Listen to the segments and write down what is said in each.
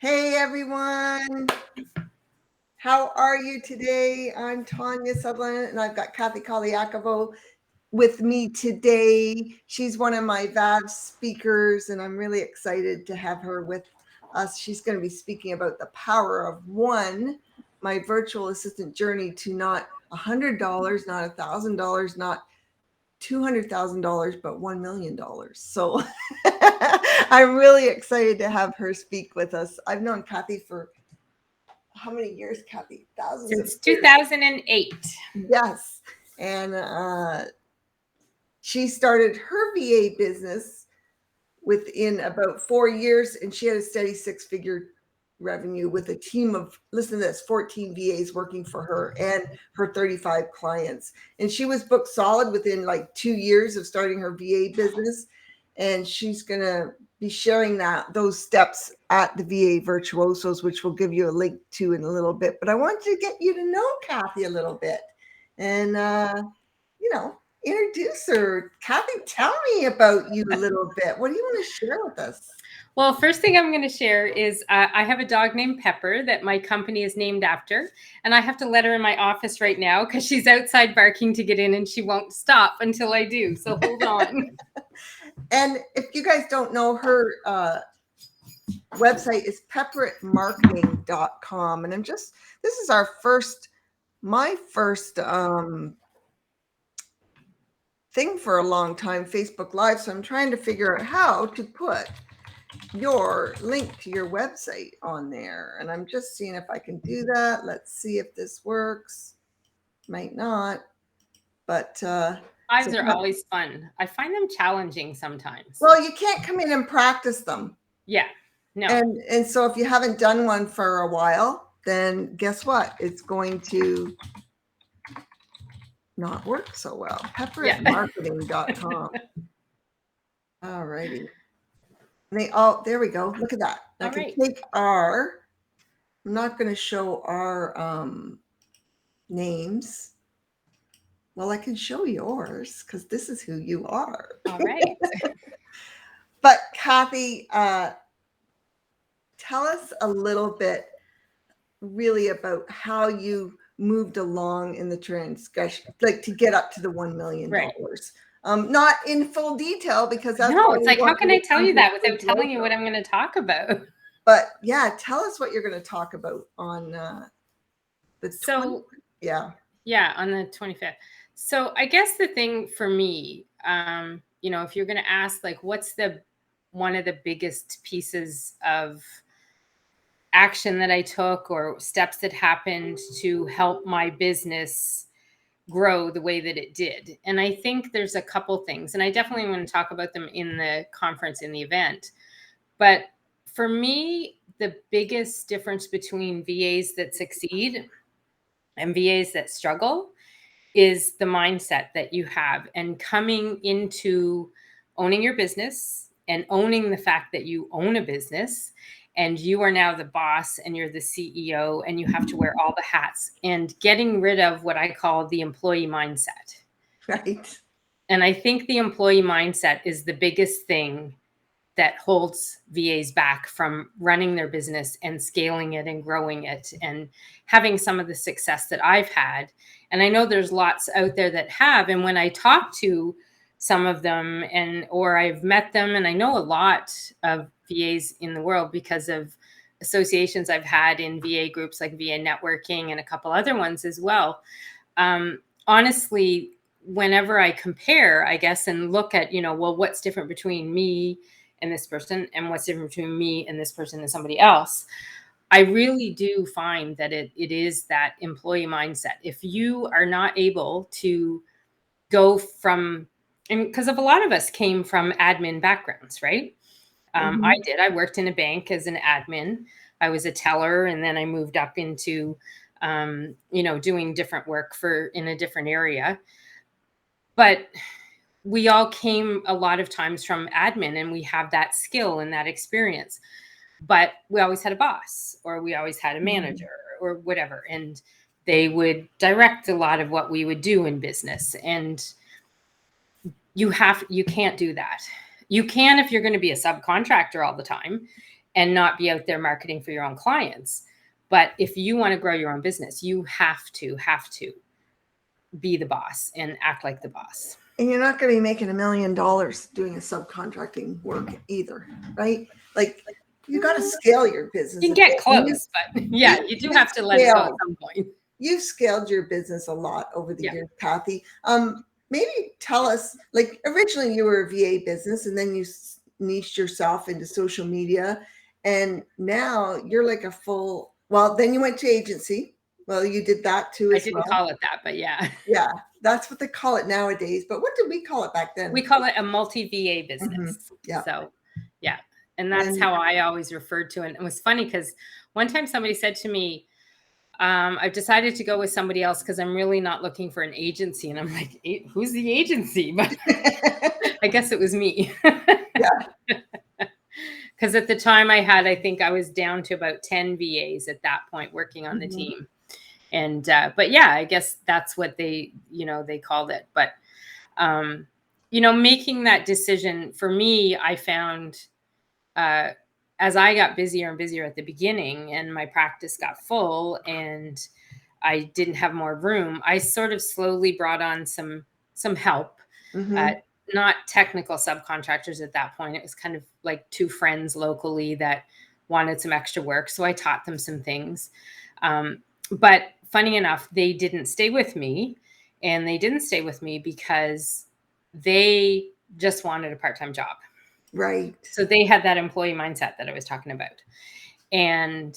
Hey everyone, how are you today? I'm Tanya Sutherland and I've got Cathy Colaiacovo with me today. She's one of my VAD speakers and I'm really excited to have her with us. She's going to be speaking about the power of one, my virtual assistant journey to not $100, not $1,000, not $200,000, but $1 million. So I'm really excited to have her speak with us. I've known Cathy for how many years, Cathy? Thousands Since of years. 2008. Yes. And she started her VA business within about 4 years, and she had a steady six-figure revenue with a team of, listen to this, 14 VAs working for her and her 35 clients. And she was booked solid within like 2 years of starting her VA business. And she's going to be sharing those steps at the VA Virtuosos, which we'll give you a link to in a little bit. But I want to get you to know Cathy a little bit and, introduce her. Cathy, tell me about you a little bit. What do you want to share with us? Well, first thing I'm going to share is I have a dog named Pepper that my company is named after. And I have to let her in my office right now because she's outside barking to get in and she won't stop until I do. So hold on. And if you guys don't know, her website is pepperitmarketing.com. And this is my first thing for a long time, Facebook Live. So I'm trying to figure out how to put your link to your website on there. And I'm just seeing if I can do that. Let's see if this works. Might not, but Lives are always fun. I find them challenging sometimes. Well, you can't come in and practice them. Yeah, no. And so if you haven't done one for a while, then guess what? It's going to not work so well. Pepperitmarketing.com. All righty. There we go. Look at that. I can take I'm not going to show our names. Well, I can show yours because this is who you are. All right. But Cathy, tell us a little bit really about how you moved along in the transgression, like to get up to the $1 million. Right. Not in full detail because that's no, it's like, how can I tell you that without telling you what I'm going to talk about? But yeah, tell us what you're going to talk about on the 20th. Yeah, on the 25th. So I guess the thing for me, if you're going to ask, like, what's one of the biggest pieces of action that I took or steps that happened to help my business grow the way that it did. And I think there's a couple things, and I definitely want to talk about them in the conference, in the event. But for me, the biggest difference between VAs that succeed and VAs that struggle is the mindset that you have, and coming into owning your business and owning the fact that you own a business and you are now the boss and you're the CEO and you have to wear all the hats, and getting rid of what I call the employee mindset. Right. And I think the employee mindset is the biggest thing that holds VAs back from running their business and scaling it and growing it and having some of the success that I've had. And I know there's lots out there that have. And when I talk to some of them or I've met them, and I know a lot of VAs in the world because of associations I've had in VA groups like VAnetworking and a couple other ones as well. Honestly, whenever I compare, I guess, and look at, what's different between me and this person, and what's different between me and this person and somebody else, I really do find that it is that employee mindset. If you are not able to go from, and because of a lot of us came from admin backgrounds, right? I did. I worked in a bank as an admin. I was a teller, and then I moved up into, doing different work in a different area. But we all came a lot of times from admin, and we have that skill and that experience, but we always had a boss, or we always had a manager or whatever. And they would direct a lot of what we would do in business. And you can't do that. You can if you're going to be a subcontractor all the time and not be out there marketing for your own clients. But if you want to grow your own business, you have to be the boss and act like the boss. And you're not going to be making $1 million doing a subcontracting work either, right? Like you got to scale your business. You can get close, but yeah, you do have to let it go at some point. You've scaled your business a lot over the Yeah. years, Cathy. Maybe tell us, like originally you were a VA business and then you niched yourself into social media. And now you're like a full, well, then you went to agency. Well, you did that too as well. I didn't call it that, but yeah. Yeah, that's what they call it nowadays. But what did we call it back then? We call it a multi-VA business. Yeah. So, yeah. And that's how I always referred to it. And it was funny because one time somebody said to me, I've decided to go with somebody else because I'm really not looking for an agency. And I'm like, who's the agency? But I guess it was me. Yeah. Because at the time I think I was down to about 10 VAs at that point working on the team. And, but yeah, I guess that's what they called it. But, making that decision for me, I found, as I got busier and busier at the beginning and my practice got full and I didn't have more room, I sort of slowly brought on some help, not technical subcontractors at that point. It was kind of like 2 friends locally that wanted some extra work. So I taught them some things. But funny enough, they didn't stay with me, and they didn't stay with me because they just wanted a part-time job. Right. So they had that employee mindset that I was talking about, and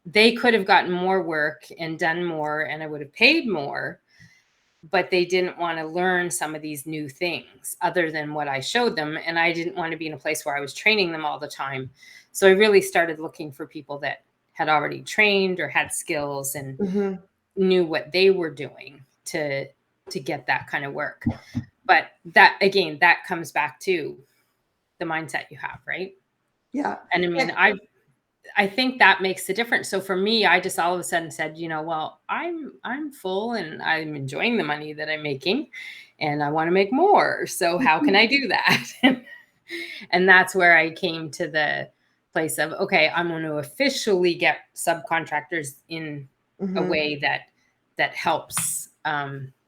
they could have gotten more work and done more, and I would have paid more, but they didn't want to learn some of these new things other than what I showed them. And I didn't want to be in a place where I was training them all the time. So I really started looking for people that had already trained or had skills and knew what they were doing to get that kind of work. But that, again, that comes back to the mindset you have, right? Yeah. And I mean, I think that makes the difference. So for me, I just all of a sudden said, well, I'm full and I'm enjoying the money that I'm making and I want to make more. So how can I do that? And that's where I came to the place of, okay, I'm going to officially get subcontractors in a way that helps,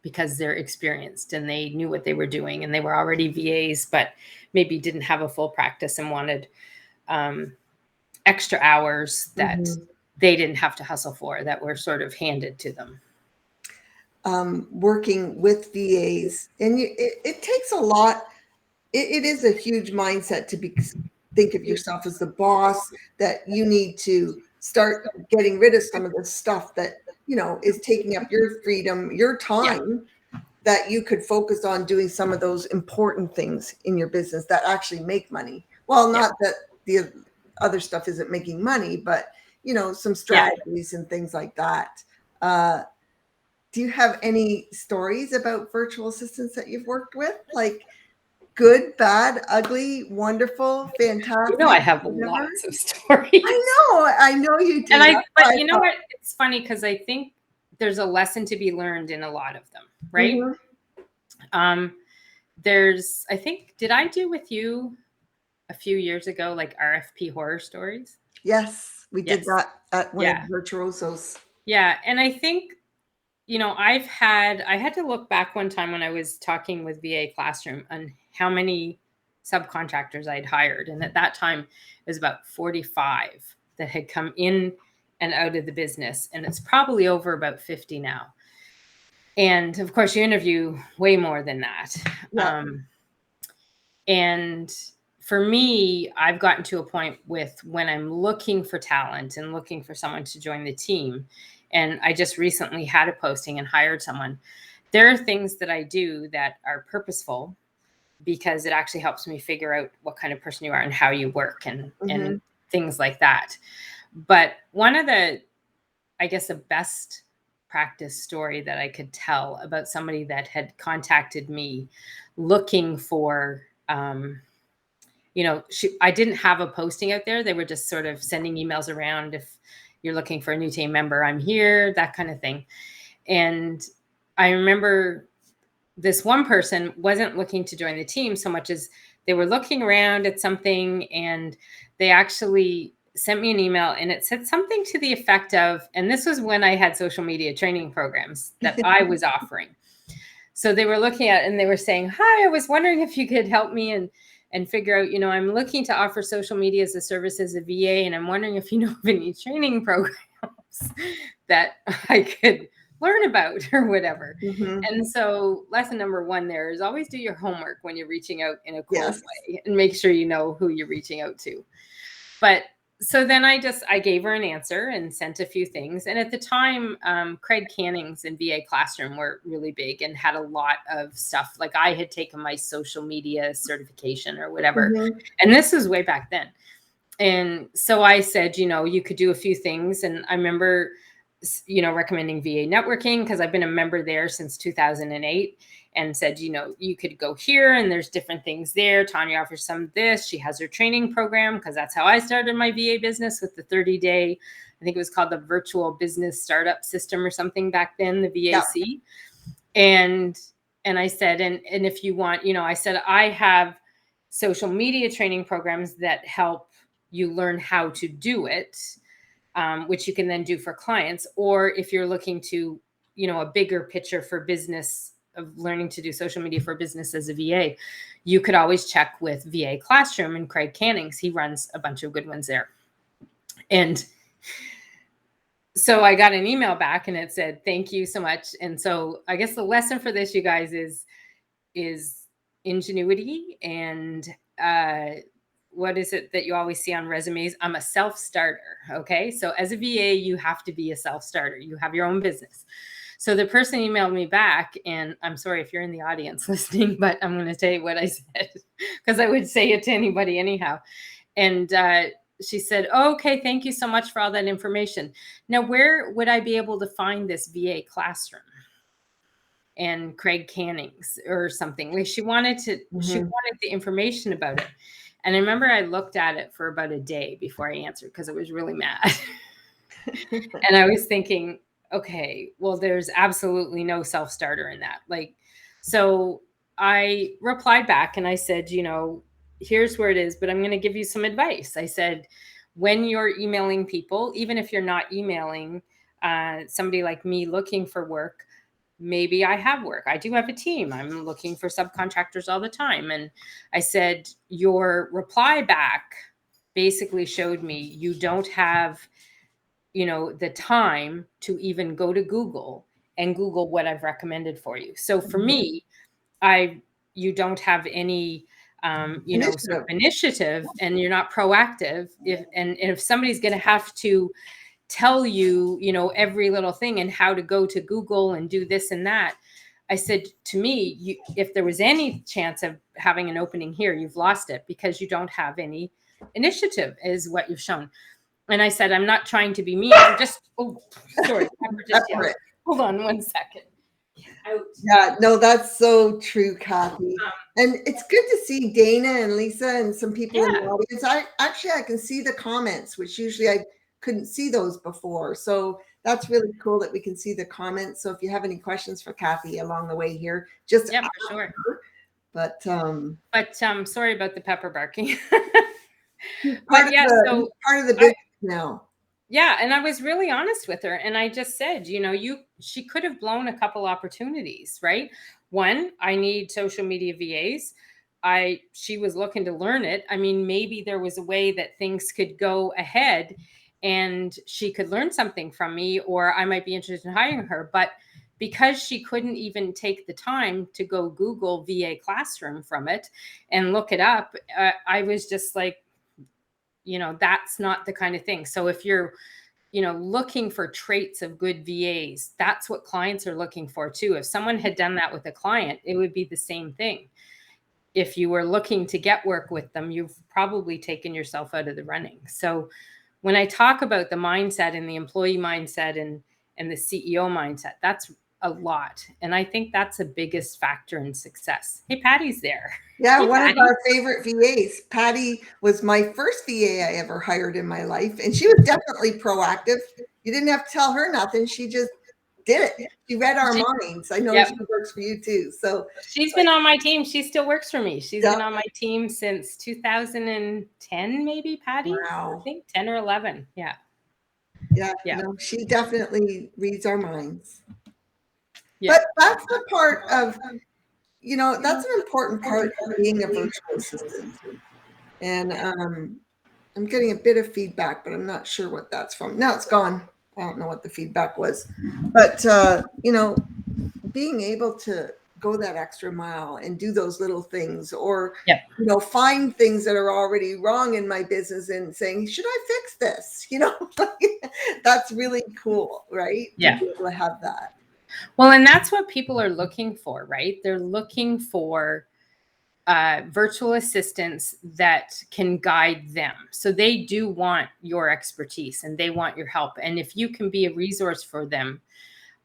because they're experienced and they knew what they were doing and they were already VAs, but maybe didn't have a full practice and wanted extra hours that they didn't have to hustle for, that were sort of handed to them. Working with VAs, and it takes a lot. It is a huge mindset to think of yourself as the boss, that you need to start getting rid of some of the stuff that, is taking up your freedom, your time, that you could focus on doing some of those important things in your business that actually make money. Well, not that the other stuff isn't making money, but, some strategies and things like that. Do you have any stories about virtual assistants that you've worked with? Like good, bad, ugly, wonderful, fantastic? I have lots of stories. I know you do. But you know what? It's funny because I think there's a lesson to be learned in a lot of them, right? I think, did I do with you a few years ago, like RFP horror stories? Yes, we did that at one of the Virtuosos. Yeah. And I think, I had to look back one time when I was talking with VA Classroom on how many subcontractors I'd hired. And at that time, it was about 45 that had come in and out of the business. And it's probably over about 50 now. And of course, you interview way more than that. Yeah. And for me, I've gotten to a point with when I'm looking for talent and looking for someone to join the team, and I just recently had a posting and hired someone, there are things that I do that are purposeful because it actually helps me figure out what kind of person you are and how you work and things like that. But one of the, I guess, the best practice story that I could tell about somebody that had contacted me looking for, I didn't have a posting out there. They were just sort of sending emails around. If you're looking for a new team member, I'm here, that kind of thing. And I remember this one person wasn't looking to join the team so much as they were looking around at something, and they actually sent me an email, and it said something to the effect of, and this was when I had social media training programs that I was offering. So they were looking at it and they were saying, hi, I was wondering if you could help me and figure out, I'm looking to offer social media as a service as a VA, and I'm wondering if you know of any training programs that I could learn about or whatever. Mhm. And so lesson number 1 there is always do your homework when you're reaching out in a cold Yes. way, and make sure you know who you're reaching out to. But so then I gave her an answer and sent a few things. And at the time, Craig Canning's and VA Classroom were really big and had a lot of stuff. Like I had taken my social media certification or whatever. Mhm. And this was way back then. And so I said, you could do a few things. And I remember, recommending VAnetworking because I've been a member there since 2008, and said, you could go here and there's different things there. Tanya offers some of this. She has her training program because that's how I started my VA business with the 30-day, I think it was called the Virtual Business Startup System or something back then, the VAC. Yeah. And I said, and if you want, I said, I have social media training programs that help you learn how to do it, which you can then do for clients. Or if you're looking to, a bigger picture for business of learning to do social media for business as a VA, you could always check with VA Classroom and Craig Canning's. He runs a bunch of good ones there. And so I got an email back and it said, thank you so much. And so I guess the lesson for this, you guys, is ingenuity. And what is it that you always see on resumes? I'm a self-starter. Okay. So as a VA, you have to be a self-starter. You have your own business. So the person emailed me back, and I'm sorry if you're in the audience listening, but I'm going to tell you what I said because I would say it to anybody anyhow. And she said, oh, okay, thank you so much for all that information. Now, where would I be able to find this VA Classroom and Craig Canning's or something? Like she wanted the information about it. And I remember I looked at it for about a day before I answered because I was really mad. And I was thinking, okay, well, there's absolutely no self-starter in that. Like, so I replied back and I said, here's where it is, but I'm going to give you some advice. I said, when you're emailing people, even if you're not emailing somebody like me looking for work, maybe I have work. I do have a team. I'm looking for subcontractors all the time. And I said, your reply back basically showed me you don't have the time to even go to Google and Google what I've recommended for you. So for me, you don't have any, sort of initiative, and you're not proactive. If somebody's going to have to tell you, every little thing and how to go to Google and do this and that, I said, to me, if there was any chance of having an opening here, you've lost it because you don't have any initiative is what you've shown. And I said, I'm not trying to be mean. I'm just, sorry. Hold on 1 second. Out. Yeah, no, that's so true, Cathy. And it's good to see Dana and Lisa and some people in the audience. I can see the comments, which usually I couldn't see those before. So that's really cool that we can see the comments. So if you have any questions for Cathy along the way here, just for sure. But sorry about the pepper barking. part of the business now. Yeah. And I was really honest with her. And I just said, she could have blown a couple opportunities, right? One, I need social media VAs. She was looking to learn it. I mean, maybe there was a way that things could go ahead and she could learn something from me, or I might be interested in hiring her. But because she couldn't even take the time to go Google VA Classroom from it and look it up, I was just like, that's not the kind of thing. So if you're, looking for traits of good VAs, that's what clients are looking for too. If someone had done that with a client, it would be the same thing. If you were looking to get work with them, you've probably taken yourself out of the running. So when I talk about the mindset and the employee mindset and the CEO mindset, that's a lot. And I think that's the biggest factor in success. Hey, Patty's there. Yeah, hey, one Patty. of our favorite VAs. Patty was my first VA I ever hired in my life. And she was definitely proactive. You didn't have to tell her nothing. She just did it. She read our minds. I know Yep. she works for you too. So she's been on my team. She still works for me. She's Yeah. been on my team since 2010, maybe, Patty. Wow. I think 10 or 11. Yeah. Yeah. No, she definitely reads our minds. Yeah. But that's the part of, that's an important part of being a virtual assistant. And I'm getting a bit of feedback, but I'm not sure what that's from. Now it's gone. I don't know what the feedback was. But, being able to go that extra mile and do those little things, or, find things that are already wrong in my business and saying, should I fix this? That's really cool, right? Yeah. To be able to have that. Well, and that's what people are looking for, right? They're looking for virtual assistants that can guide them. So they do want your expertise and they want your help. And if you can be a resource for them,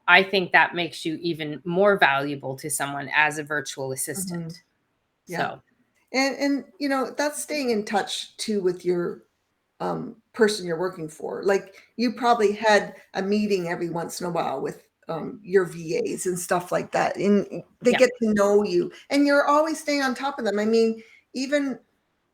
I think that makes you even more valuable to someone as a virtual assistant. Yeah. So, and that's staying in touch too with your person you're working for. Like, you probably had a meeting every once in a while with your VAs and stuff like that, and they get to know you, and you're always staying on top of them. I mean, even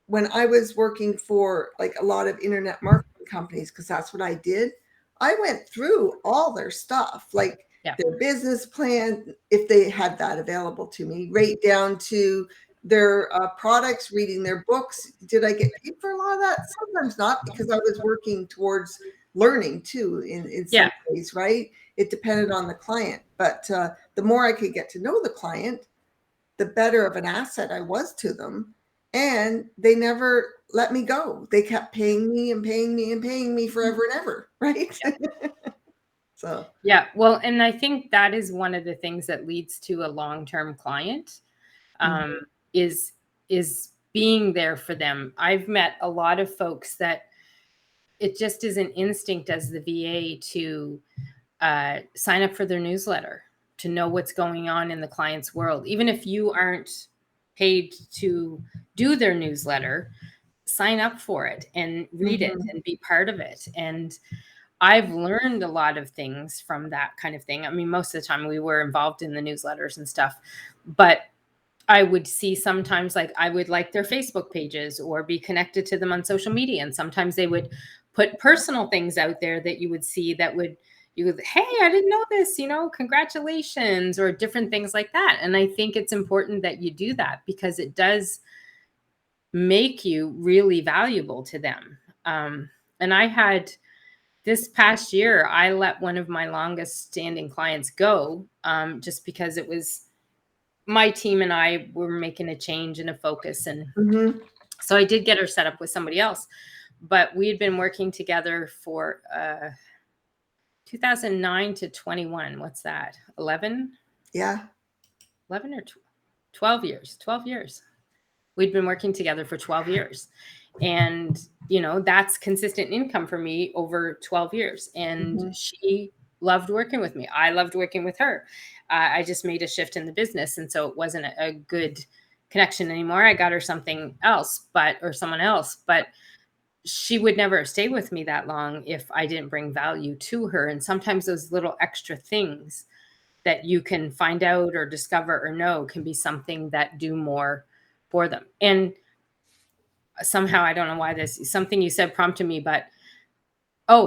when I was working for like a lot of internet marketing companies, because that's what I did, I went through all their stuff, like their business plan, if they had that available to me, right down to their products, reading their books. Did I get paid for a lot of that? Sometimes not, because I was working towards learning too in some ways, right? It depended on the client. But the more I could get to know the client, the better of an asset I was to them. And they never let me go. They kept paying me and paying me and paying me forever and ever, right? So yeah, well, and I think that is one of the things that leads to a long-term client, is being there for them. I've met a lot of folks that it just is an instinct as the VA to sign up for their newsletter, to know what's going on in the client's world. Even if you aren't paid to do their newsletter, sign up for it and read it and be part of it. And I've learned a lot of things from that kind of thing. I mean, most of the time we were involved in the newsletters and stuff, but I would see sometimes, like, I would like their Facebook pages or be connected to them on social media. And sometimes they would put personal things out there that you would see that would, hey, I didn't know this, congratulations, or different things like that. And I think it's important that you do that because it does make you really valuable to them. And I had, this past year, I let one of my longest standing clients go, just because it was my team and I were making a change and a focus. And so I did get her set up with somebody else, but we had been working together for 2009 to 21. What's that? 11? Yeah. 11 or 12 years, 12 years. We'd been working together for 12 years. And, that's consistent income for me over 12 years. And she loved working with me. I loved working with her. I just made a shift in the business. And so it wasn't a good connection anymore. I got her something else, or someone else, but she would never stay with me that long if I didn't bring value to her. And sometimes those little extra things that you can find out or discover or know can be something that do more for them. And somehow, I don't know why this, something you said prompted me, but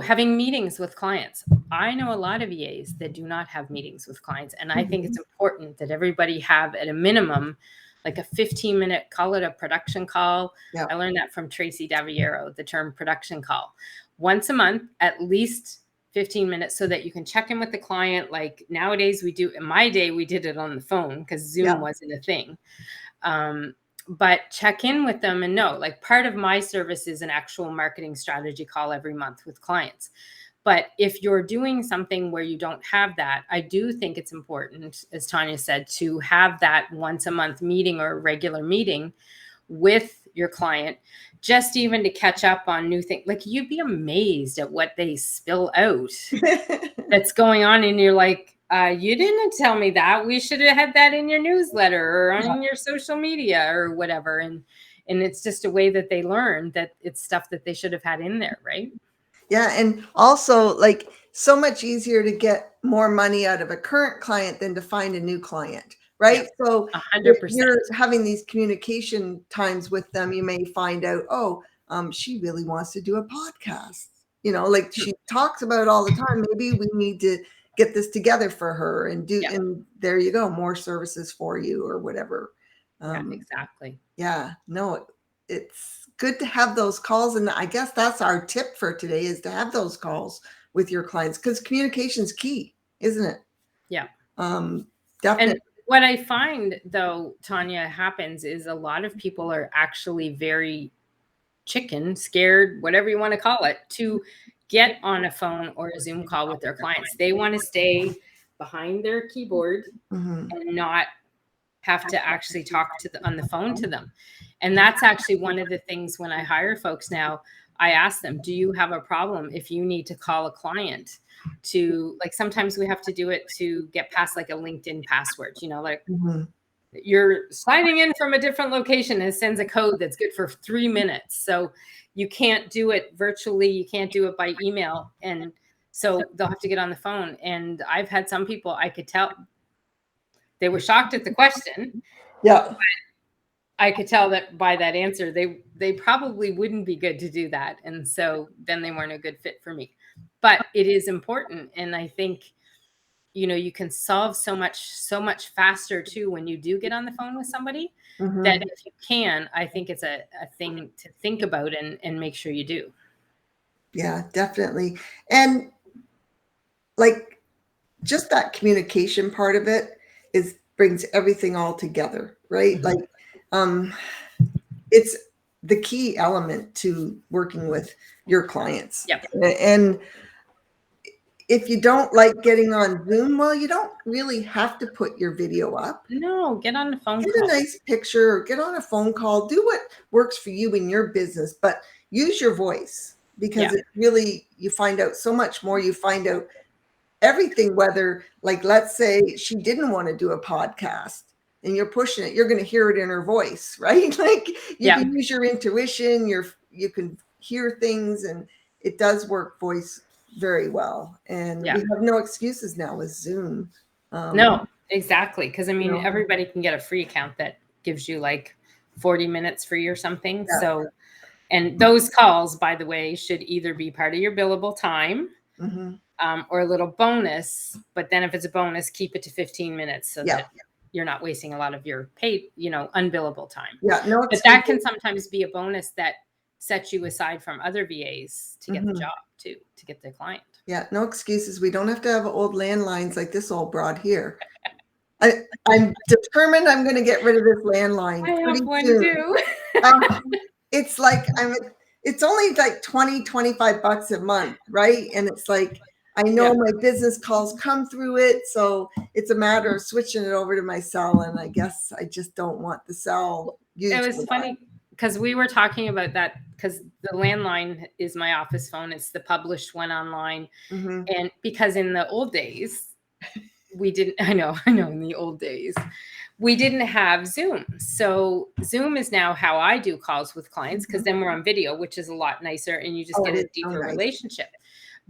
having meetings with clients. I know a lot of VAs that do not have meetings with clients. And I think it's important that everybody have, at a minimum, like a 15-minute, call it a production call. I learned that from Tracy Daviero, the term production call. Once a month, at least 15 minutes, so that you can check in with the client. Like nowadays we do, in my day, we did it on the phone because Zoom wasn't a thing. But check in with them and know, like, part of my service is an actual marketing strategy call every month with clients. But if you're doing something where you don't have that, I do think it's important, as Tanya said, to have that once a month meeting or a regular meeting with your client, just even to catch up on new things. Like, you'd be amazed at what they spill out that's going on. And you're like, you didn't tell me that. We should have had that in your newsletter or on your social media or whatever. And it's just a way that they learn that it's stuff that they should have had in there, right? Yeah. And also, like, so much easier to get more money out of a current client than to find a new client, right? Yep. So 100%. if you're having these communication times with them, you may find out, oh, she really wants to do a podcast. You know, like she talks about it all the time. Maybe we need to get this together for her and do, Yeah. and there you go, more services for you or whatever. Yeah, exactly. Yeah, no, it's good to have those calls. And I guess that's our tip for today, is to have those calls with your clients, because communication is key, isn't it? Yeah. Definitely. And what I find, though, Tanya, happens is a lot of people are actually very chicken, scared, whatever you want to call it, to get on a phone or a Zoom call with their clients. They want to stay behind their keyboard Mhm. and not have to actually talk on the phone to them. And that's actually one of the things when I hire folks now, I ask them, do you have a problem if you need to call a client to, like, sometimes we have to do it to get past like a LinkedIn password, you know, like Mhm. you're signing in from a different location and it sends a code that's good for 3 minutes. So you can't do it virtually. You can't do it by email. And so they'll have to get on the phone. And I've had some people, I could tell they were shocked at the question. Yeah. I could tell that by that answer, they probably wouldn't be good to do that. And so then they weren't a good fit for me. But it is important. And I think, you know, you can solve so much faster too when you do get on the phone with somebody, Mhm. that if you can, I think it's a thing to think about and make sure you do. Yeah, definitely. And like, just that communication part of it brings everything all together, right? Mhm. Like, it's the key element to working with your clients. Yep. And if you don't like getting on Zoom, well, you don't really have to put your video up. No, get on the phone Get call. a nice picture, or get on a phone call, do what works for you in your business, but use your voice, because Yeah. it really, you find out so much more. You find out everything, whether, like, let's say she didn't want to do a podcast and you're pushing it, you're going to hear it in her voice, right? Like, you Yeah. can use your intuition, you can hear things, and it does work voice very well. And Yeah. we have no excuses now with Zoom. No, exactly. Because I mean, know. everybody can get a free account that gives you like 40 minutes free or something. Yeah. So, and those calls, by the way, should either be part of your billable time, Mhm. or a little bonus. But then if it's a bonus, keep it to 15 minutes so Yeah. that you're not wasting a lot of your paid, you know, unbillable time. Yeah, no But that excuses. can sometimes be a bonus that sets you aside from other VAs to get the Mhm. job too, to get the client. Yeah, no excuses. We don't have to have old landlines like this old broad here. I'm determined I'm going to get rid of this landline I pretty have one soon. too. It's like, it's only like 20, 25 bucks a month, right? And it's like, I know my business calls come through it, so it's a matter of switching it over to my cell. And I guess I just don't want the cell used. It was funny because we were talking about that, because the landline is my office phone. It's the published one online. Mm-hmm. And because in the old days, we didn't, I know in the old days, we didn't have Zoom. So Zoom is now how I do calls with clients, because then we're on video, which is a lot nicer and you just get a deeper relationship.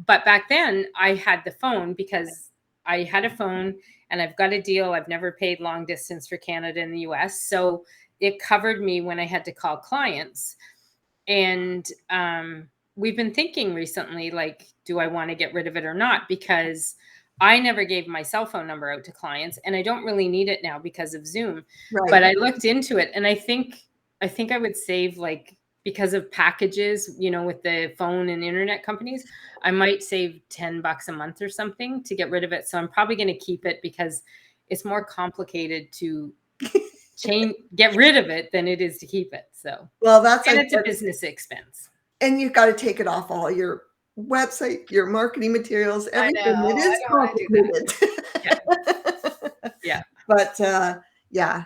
But back then I had the phone because I had a phone and I've got a deal. I've never paid long distance for Canada and the US. So it covered me when I had to call clients. And we've been thinking recently, like, do I want to get rid of it or not? Because I never gave my cell phone number out to clients, and I don't really need it now because of Zoom. Right. But I looked into it, and I think I would save, like, because of packages, you know, with the phone and internet companies, I might save $10 a month or something to get rid of it. So I'm probably going to keep it because it's more complicated to get rid of it than it is to keep it. So, well, that's, and like, it's a business expense. And you've got to take it off all your website, your marketing materials, everything. I know, It is I don't want to do complicated. Yeah. But yeah,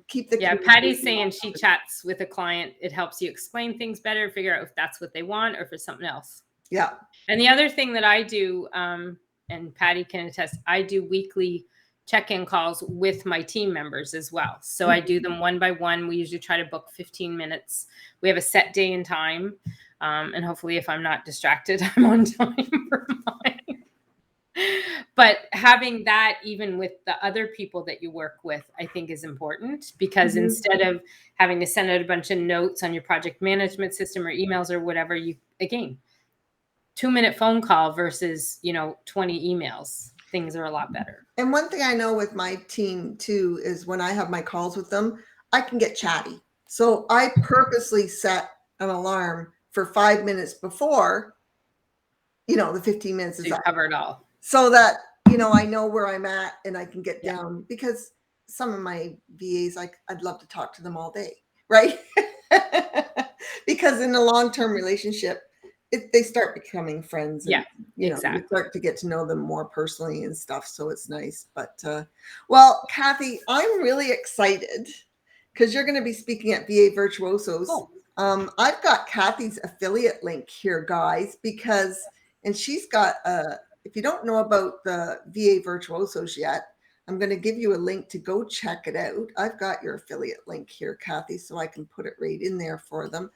keep the Patty's saying she chats with a client. It helps you explain things better, figure out if that's what they want or if it's something else. Yeah. And the other thing that I do, and Patty can attest, I do weekly check-in calls with my team members as well. So I do them one by one. We usually try to book 15 minutes. We have a set day and time. And hopefully if I'm not distracted, I'm on time for mine. But having that even with the other people that you work with, I think is important, because Mhm. instead of having to send out a bunch of notes on your project management system or emails or whatever, you, again, 2-minute phone call versus, 20 emails. Things are a lot better. And one thing I know with my team too is when I have my calls with them, I can get chatty. So I purposely set an alarm for 5 minutes before, the 15 minutes So is you up. cover it all. So that, I know where I'm at and I can get Yeah. down, because some of my VAs, I'd love to talk to them all day, right? Because in a long-term relationship, they start becoming friends, and Yeah, you exactly. start to get to know them more personally and stuff. So it's nice. But well, Cathy, I'm really excited because you're going to be speaking at VA Virtuosos. Oh. I've got Cathy's affiliate link here, guys, and she's got if you don't know about the VA Virtuosos yet, I'm going to give you a link to go check it out. I've got your affiliate link here, Cathy, so I can put it right in there for them.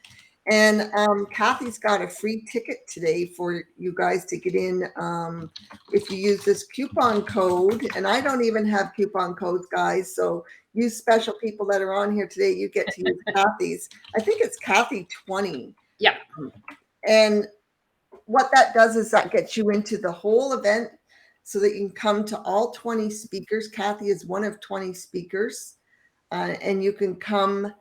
And Cathy's got a free ticket today for you guys to get in if you use this coupon code. And I don't even have coupon codes, guys. So you special people that are on here today, you get to use Cathy's. I think it's Cathy 20. Yeah. And what that does is that gets you into the whole event so that you can come to all 20 speakers. Cathy is one of 20 speakers, and you can come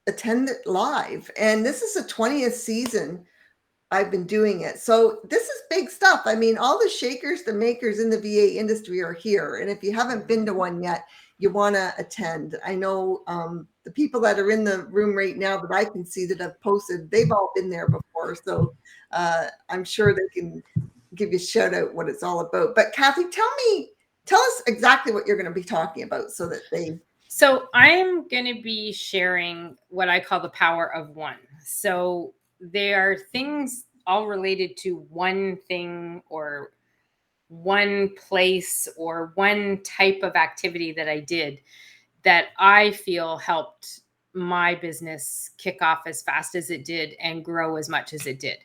attend it live. And this is the 20th season I've been doing it. So this is big stuff. I mean, all the shakers, the makers in the VA industry are here. And if you haven't been to one yet, you want to attend. I know the people that are in the room right now that I can see that have posted, they've all been there before. So I'm sure they can give you a shout out what it's all about. But Cathy, tell us exactly what you're going to be talking about so that they... So I'm going to be sharing what I call the power of one. So there are things all related to one thing or one place or one type of activity that I did that I feel helped my business kick off as fast as it did and grow as much as it did.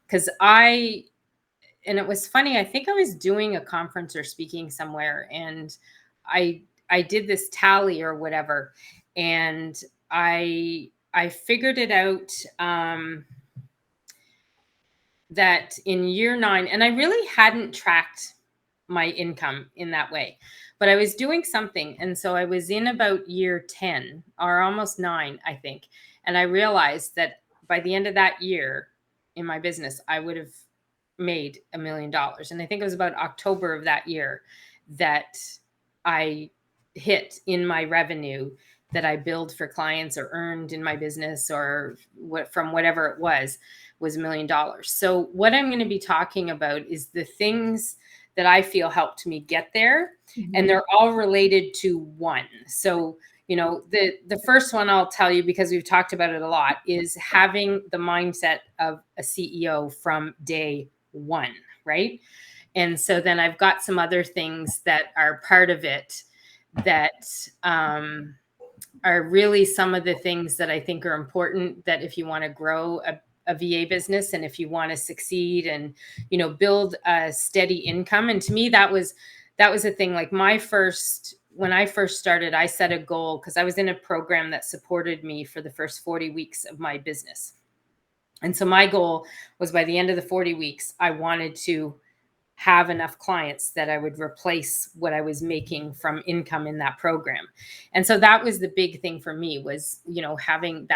Because and it was funny, I think I was doing a conference or speaking somewhere, and I did this tally or whatever, and I figured it out that in year 9, and I really hadn't tracked my income in that way, but I was doing something, and so I was in about year 10 or almost 9, I think, and I realized that by the end of that year in my business, I would have made $1 million. And I think it was about October of that year that I hit in my revenue that I billed for clients or earned in my business or from whatever it was $1 million. So what I'm going to be talking about is the things that I feel helped me get there. Mm-hmm. And they're all related to one. So, the first one I'll tell you, because we've talked about it a lot, is having the mindset of a CEO from day one, right? And so then I've got some other things that are part of it that are really some of the things that I think are important, that if you want to grow a VA business and if you want to succeed and, build a steady income. And to me, that was a thing. Like when I first started, I set a goal because I was in a program that supported me for the first 40 weeks of my business. And so my goal was by the end of the 40 weeks, I wanted to have enough clients that I would replace what I was making from income in that program. And so that was the big thing for me, was, having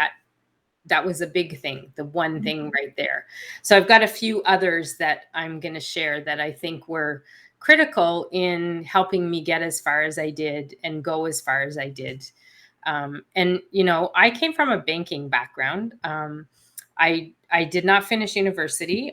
that was a big thing, the one thing right there. So I've got a few others that I'm going to share that I think were critical in helping me get as far as I did and go as far as I did. And, I came from a banking background. I did not finish university.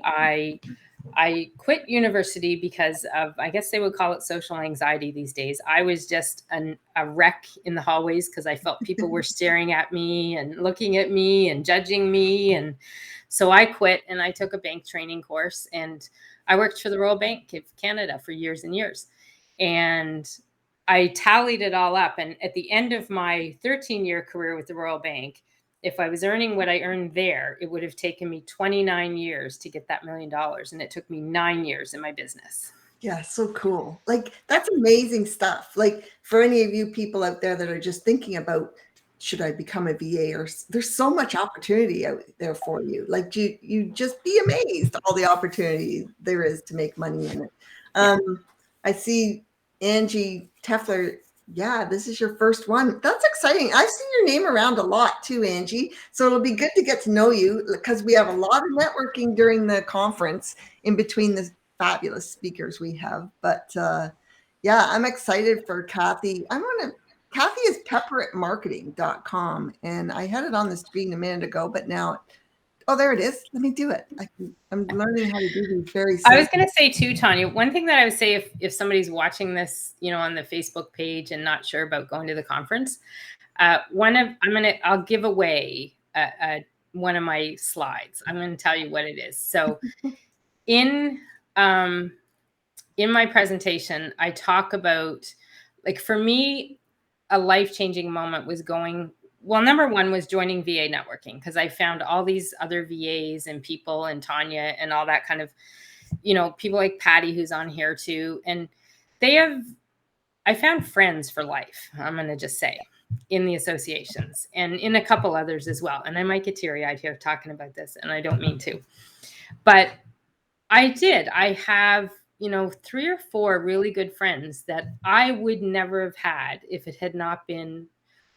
I quit university because of, I guess they would call it social anxiety these days. I was just a wreck in the hallways because I felt people were staring at me and looking at me and judging me. And so I quit and I took a bank training course, and I worked for the Royal Bank of Canada for years and years. And I tallied it all up. And at the end of my 13-year career with the Royal Bank, if I was earning what I earned there, it would have taken me 29 years to get that $1 million. And it took me 9 years in my business. Yeah, so cool. Like, that's amazing stuff. Like, for any of you people out there that are just thinking about, should I become a VA, or there's so much opportunity out there for you. Like, you just be amazed all the opportunity there is to make money in it. I see Angie Teffler. Yeah, this is your first one. That's exciting. I've seen your name around a lot too, Angie. So it'll be good to get to know you, because we have a lot of networking during the conference in between the fabulous speakers we have. But yeah, I'm excited for Cathy. Cathy is pepperitmarketing.com, and I had it on the screen a minute ago, but now, oh, there it is. Let me do it. I'm learning how to do these very simply. I was going to say too, Tanya, one thing that I would say, if somebody's watching this, on the Facebook page and not sure about going to the conference, I'll give away one of my slides. I'm going to tell you what it is. So in my presentation, I talk about, like, for me, a life-changing moment was number one was joining VA networking, because I found all these other VAs and people, and Tanya and all that kind of, people like Patty, who's on here too. And I found friends for life, I'm going to just say, in the associations and in a couple others as well. And I might get teary-eyed here talking about this, and I don't mean to, but I have, 3 or 4 really good friends that I would never have had if it had not been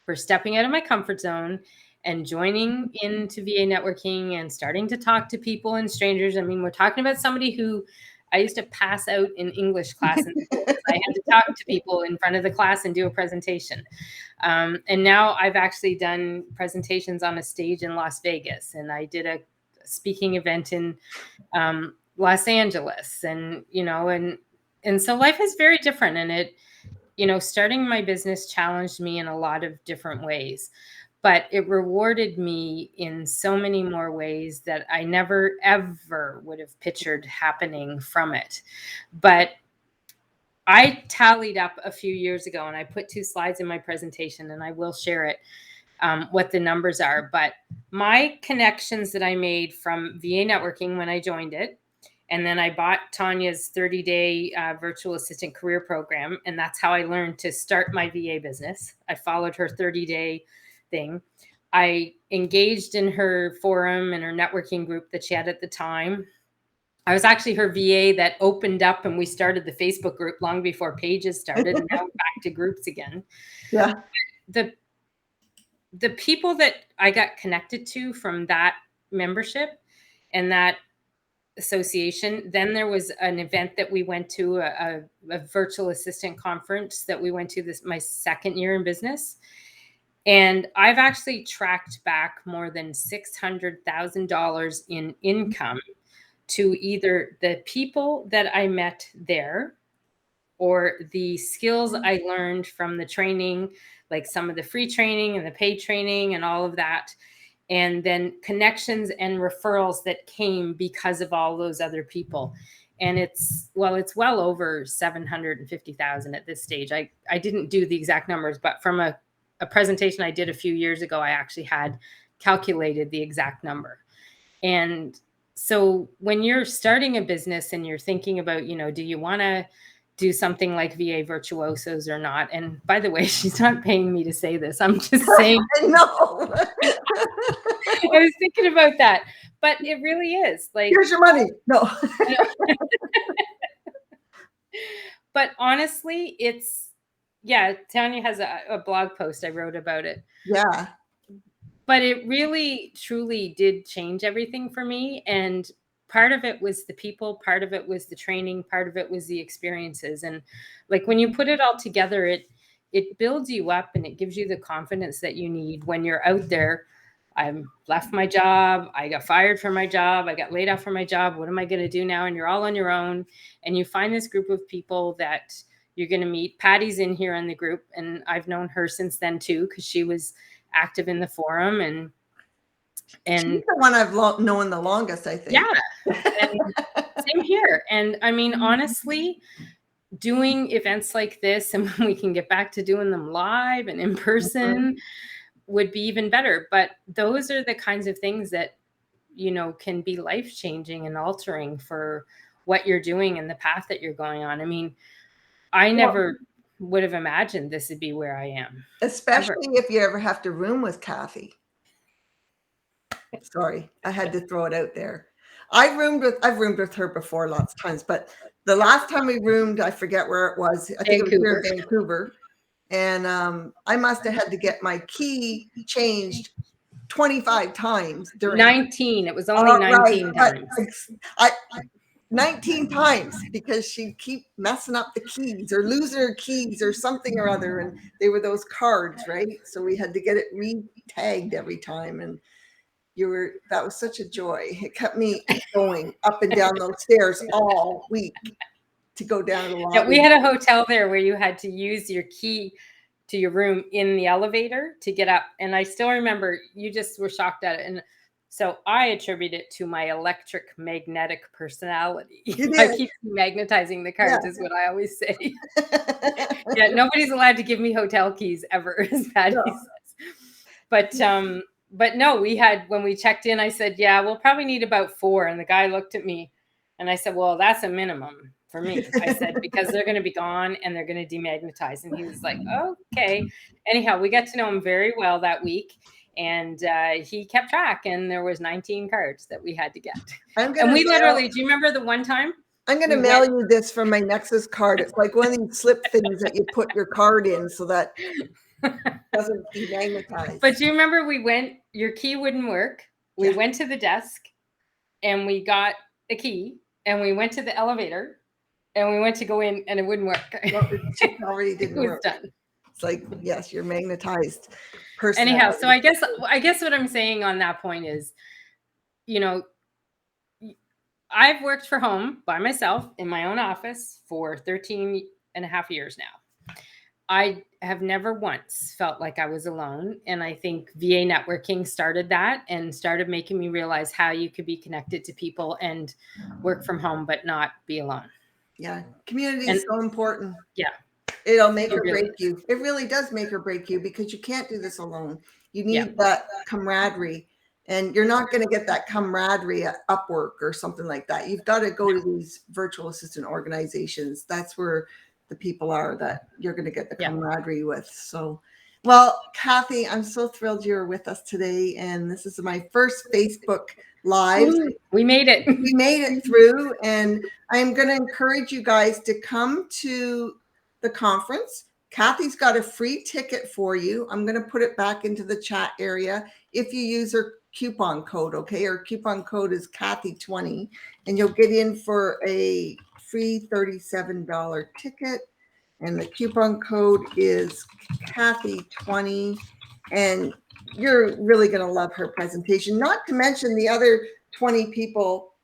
for stepping out of my comfort zone and joining into VA networking and starting to talk to people and strangers. I mean, we're talking about somebody who I used to pass out in English class. And I had to talk to people in front of the class and do a presentation. And now I've actually done presentations on a stage in Las Vegas, and I did a speaking event in Los Angeles, and so life is very different, and it, starting my business challenged me in a lot of different ways, but it rewarded me in so many more ways that I never ever would have pictured happening from it. But I tallied up a few years ago, and I put 2 slides in my presentation, and I will share it, what the numbers are. But my connections that I made from VA networking when I joined it, and then I bought Tanya's 30-day virtual assistant career program. And that's how I learned to start my VA business. I followed her 30-day thing. I engaged in her forum and her networking group that she had at the time. I was actually her VA that opened up, and we started the Facebook group long before pages started, and now we're back to groups again. Yeah. The people that I got connected to from that membership and that association, then there was an event that we went to, a virtual assistant conference that we went to, my second year in business. And I've actually tracked back more than $600,000 in income to either the people that I met there, or the skills I learned from the training, like some of the free training and the paid training and all of that. And then connections and referrals that came because of all those other people. And it's well over 750,000 at this stage. I didn't do the exact numbers, but from a presentation I did a few years ago, I actually had calculated the exact number. And so when you're starting a business and you're thinking about, do you want to do something like VA Virtuosos or not? And by the way, she's not paying me to say this. I'm just saying. No. I was thinking about that, but it really is like, here's your money. No. But honestly, Tanya has a blog post I wrote about it. Yeah. But it really, truly did change everything for me. And part of it was the people, part of it was the training, part of it was the experiences. And like, when you put it all together, it builds you up, and it gives you the confidence that you need when you're out there. I left my job. I got fired from my job. I got laid off from my job. What am I going to do now? And you're all on your own, and you find this group of people that you're going to meet. Patty's in here in the group, and I've known her since then too, because she was active in the forum, and she's the one I've known the longest, I think. Yeah. And same here. And I mean, honestly, doing events like this, and when we can get back to doing them live and in person, would be even better. But those are the kinds of things that, can be life-changing and altering for what you're doing and the path that you're going on. I mean, I never would have imagined this would be where I am. Especially if you ever have to room with Cathy. Sorry, I had to throw it out there. I've roomed with her before lots of times, but the last time we roomed, I forget where it was. I think it was here in Vancouver. And I must have had to get my key changed 25 times during 19. It was only 19 times. 19 times, because she'd keep messing up the keys or losing her keys or something or other. And they were those cards, right? So we had to get it re-tagged every time. And that was such a joy. It kept me going up and down those stairs all week to go down to the lobby. Yeah, we had a hotel there where you had to use your key to your room in the elevator to get up. And I still remember you just were shocked at it. And so I attribute it to my electric magnetic personality. I keep magnetizing the cards, is what I always say. Yeah, nobody's allowed to give me hotel keys ever, as Patty says. But no, when we checked in, I said, yeah, we'll probably need about 4. And the guy looked at me and I said, well, that's a minimum for me. I said, because they're going to be gone and they're going to demagnetize. And he was like, okay. Anyhow, we got to know him very well that week. And he kept track, and there was 19 cards that we had to get. And we literally, do you remember the one time? I'm going to mail you this from my Nexus card. It's like one of these slip things that you put your card in so that it doesn't demagnetize. But do you remember your key wouldn't work. We went to the desk and we got a key, and we went to the elevator and we went to go in, and it wouldn't work. It already didn't work. It was done. It's like, yes, you're magnetized. Anyhow, so I guess what I'm saying on that point is, I've worked from home by myself in my own office for 13 and a half years now. I have never once felt like I was alone. And I think VAnetworking started that and started making me realize how you could be connected to people and work from home, but not be alone. Yeah. Community is so important. Yeah. It'll make or break you. It really does make or break you, because you can't do this alone. You need that camaraderie, and you're not going to get that camaraderie at Upwork or something like that. You've got to go to these virtual assistant organizations. That's where the people are that you're going to get the camaraderie with. So, well, Cathy, I'm so thrilled you're with us today. And this is my first Facebook Live. We made it. We made it through. And I'm going to encourage you guys to come to the conference. Cathy's got a free ticket for you. I'm going to put it back into the chat area if you use her coupon code. Okay, her coupon code is Cathy20, and you'll get in for a free $37 ticket. And the coupon code is Cathy20, and you're really going to love her presentation. Not to mention the other 20 people,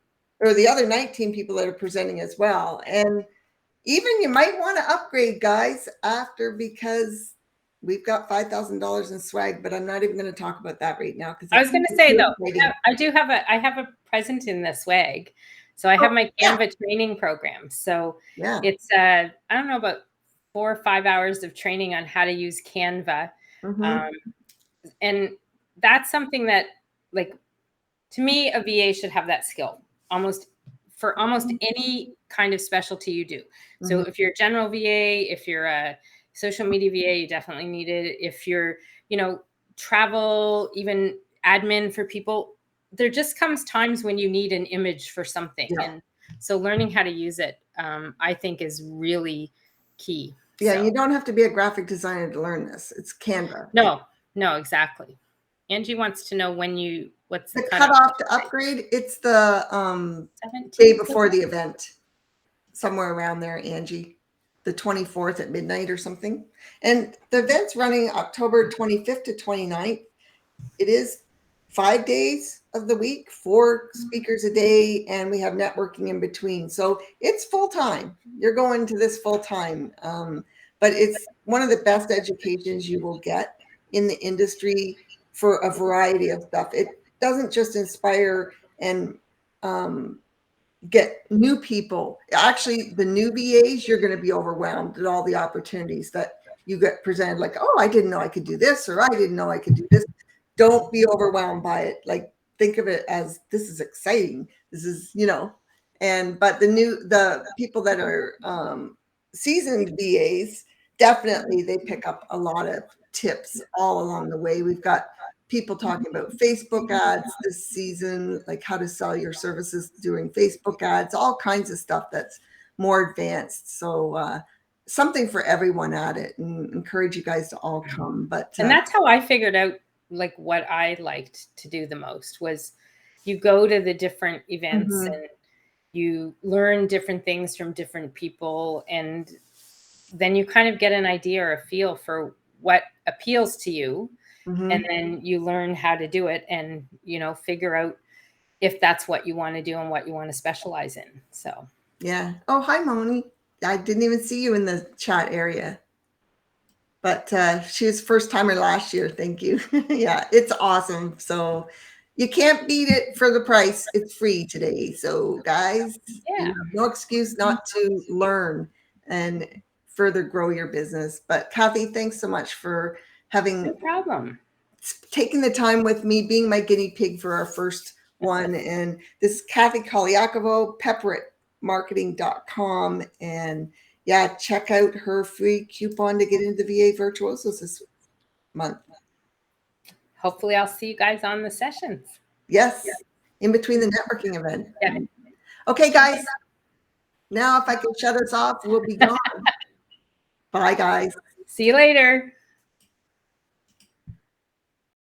or the other 19 people that are presenting as well. And even you might want to upgrade, guys, after, because we've got $5,000 in swag, but I'm not even going to talk about that right now. Because I was going to say, though, I have a present in the swag. So I have my Canva training program. So it's, I don't know, about 4 or 5 hours of training on how to use Canva. And that's something that, like, to me, a VA should have that skill for almost any kind of specialty you do. So if you're a general VA, if you're a social media VA, you definitely need it. If you're, travel, even admin for people, there just comes times when you need an image for something. And so learning how to use it, I think, is really key. Yeah, so you don't have to be a graphic designer to learn this. It's Canva. No, exactly. Angie wants to know what's the cutoff to upgrade. It's the day before the event, somewhere around there, Angie, the 24th at midnight or something. And the event's running October 25th to 29th. It is 5 days of the week, 4 speakers a day, and we have networking in between. So it's full time. You're going to this full time, but it's one of the best educations you will get in the industry for a variety of stuff. It doesn't just inspire and get new people. Actually, the new VAs, you're going to be overwhelmed at all the opportunities that you get presented like, oh, I didn't know I could do this, or I didn't know I could do this. Don't be overwhelmed by it. Like, think of it as, this is exciting. This is, but the people that are seasoned VAs, definitely they pick up a lot of tips all along the way. We've got people talking about Facebook ads this season, like how to sell your services doing Facebook ads, all kinds of stuff that's more advanced. So something for everyone at it, and encourage you guys to all come. But and that's how I figured out like what I liked to do the most was you go to the different events and you learn different things from different people, and then you kind of get an idea or a feel for what appeals to you. And then you learn how to do it and, figure out if that's what you want to do and what you want to specialize in. So, yeah. Oh, hi, Moni. I didn't even see you in the chat area. But she was first timer last year. Thank you. Yeah, it's awesome. So you can't beat it for the price. It's free today. So guys, no excuse not to learn and further grow your business. But Cathy, thanks so much for no problem. Taking the time with me, being my guinea pig for our first one. And this is Cathy Colaiacovo, pepperitmarketing.com. And yeah, check out her free coupon to get into VA Virtuosos this month. Hopefully I'll see you guys on the sessions. Yes, in between the networking event. Yeah. Okay, guys. Now if I can shut us off, we'll be gone. Bye, guys. See you later.